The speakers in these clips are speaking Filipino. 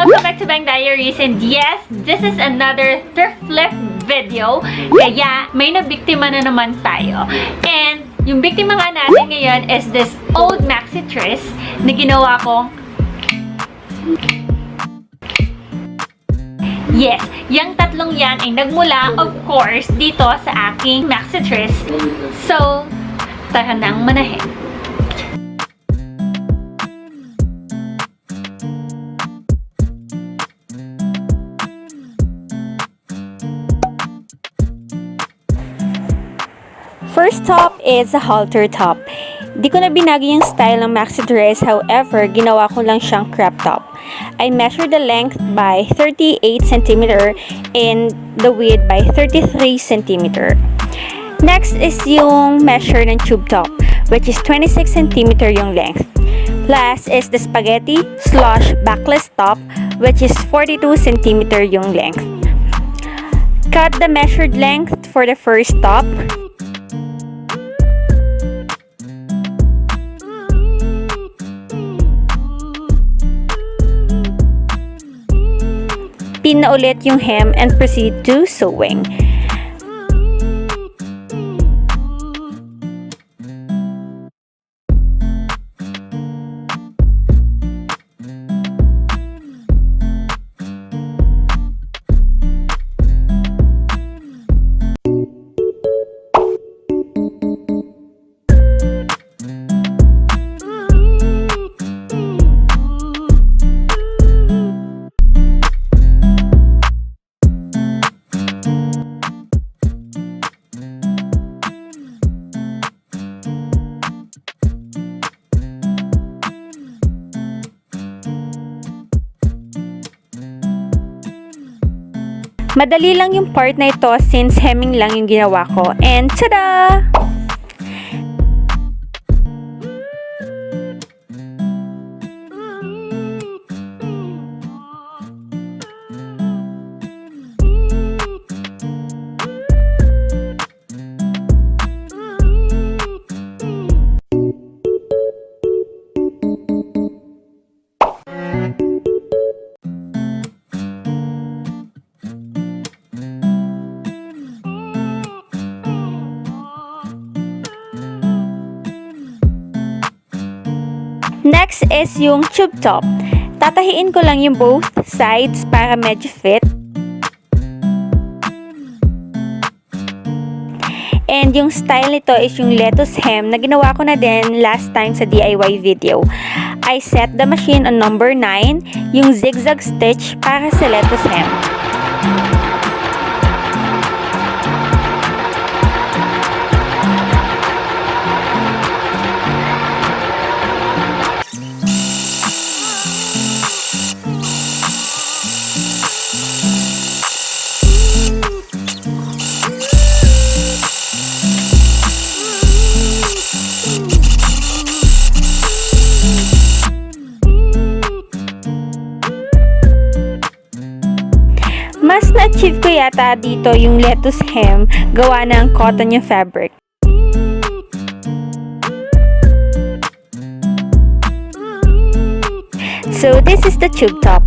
Welcome back to Bang Diaries, and yes, this is another thrift flip video. Kaya may nabiktima na naman tayo. And yung biktima nga natin ngayon is this old maxi dress na ginawa ko. Yes, yung tatlong yan ay nagmula, of course, dito sa aking maxi dress. So, tara nang manahin. First top is a halter top. Di ko na binago yung style ng maxi dress, however, ginawa ko lang siyang crop top. I measured the length by 38 cm and the width by 33 cm. Next is yung measure ng tube top, which is 26 cm yung length. Last is the spaghetti / backless top, which is 42 cm yung length. Cut the measured length for the first top. Pin na ulit yung hem and proceed to sewing. Madali lang yung part na ito since hemming lang yung ginawa ko. And tada! Next is yung tube top. Tatahiin ko lang yung both sides para medyo fit. And yung style nito is yung lettuce hem na ginawa ko na din last time sa DIY video. I set the machine on number 9, yung zigzag stitch para sa lettuce hem. Mas na-achieve ko yata dito yung lettuce hem, gawa ng cotton yung fabric. So this is the tube top.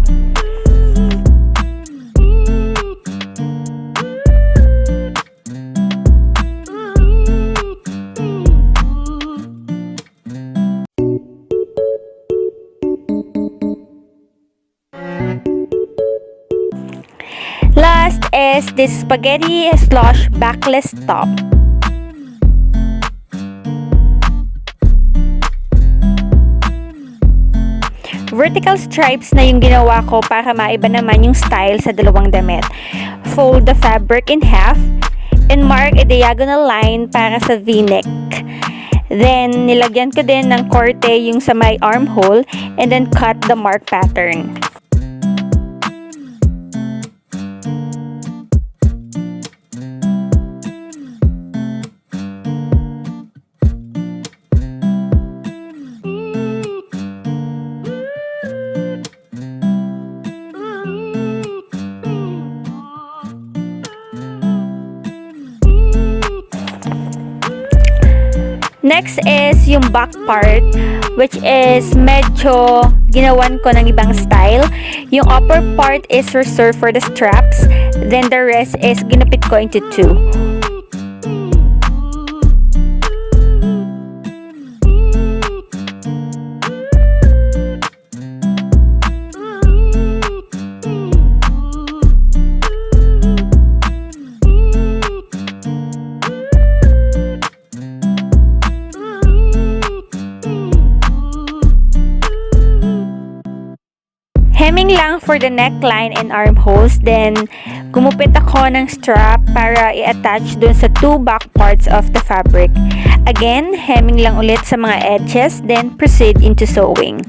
Last is this spaghetti / backless top. Vertical stripes na yung ginawa ko para maiba naman yung style sa dalawang damit. Fold the fabric in half and mark a diagonal line para sa V-neck. Then, nilagyan ko din ng korte yung sa may armhole and then cut the mark pattern. Next is yung back part, which is medyo ginawan ko ng ibang style. Yung upper part is reserved for the straps, then the rest is ginupit ko into two. Hemming lang for the neckline and armholes, then gumupit ako ng strap para i-attach dun sa two back parts of the fabric. Again, hemming lang ulit sa mga edges, then proceed into sewing.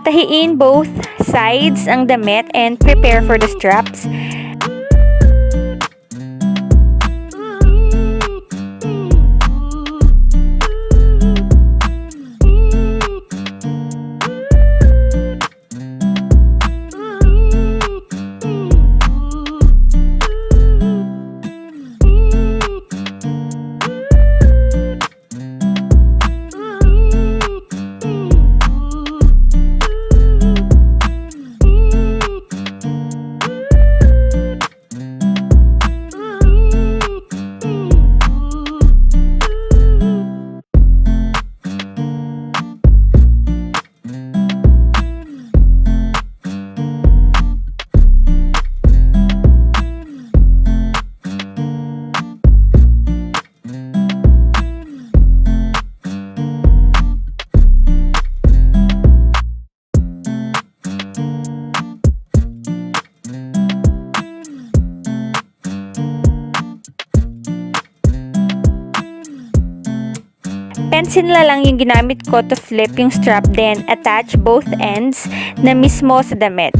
Tahiin both sides ang damit and prepare for the straps. Pencil na lang yung ginamit ko to flip yung strap, then attach both ends na mismo sa damit.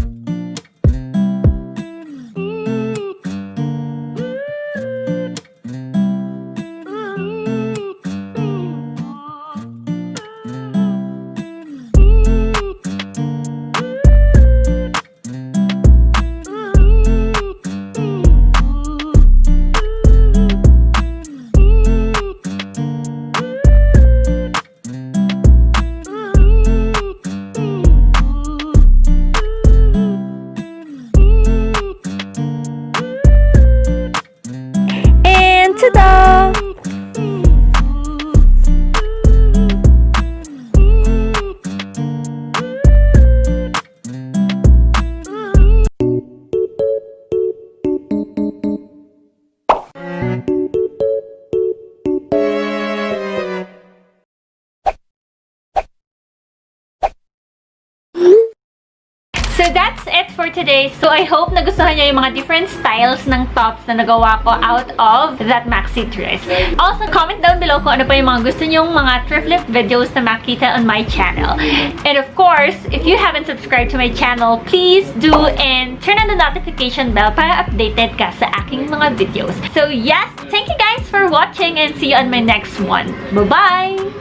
that's it for today. So I hope nagustuhan nyo yung mga different styles ng tops na nagawa ko out of that maxi dress. Also, comment down below kung ano pa yung mga gusto nyong mga thrift videos na makita on my channel. And of course, if you haven't subscribed to my channel, please do and turn on the notification bell para updated ka sa aking mga videos. So yes, thank you guys for watching and see you on my next one. Bye-bye!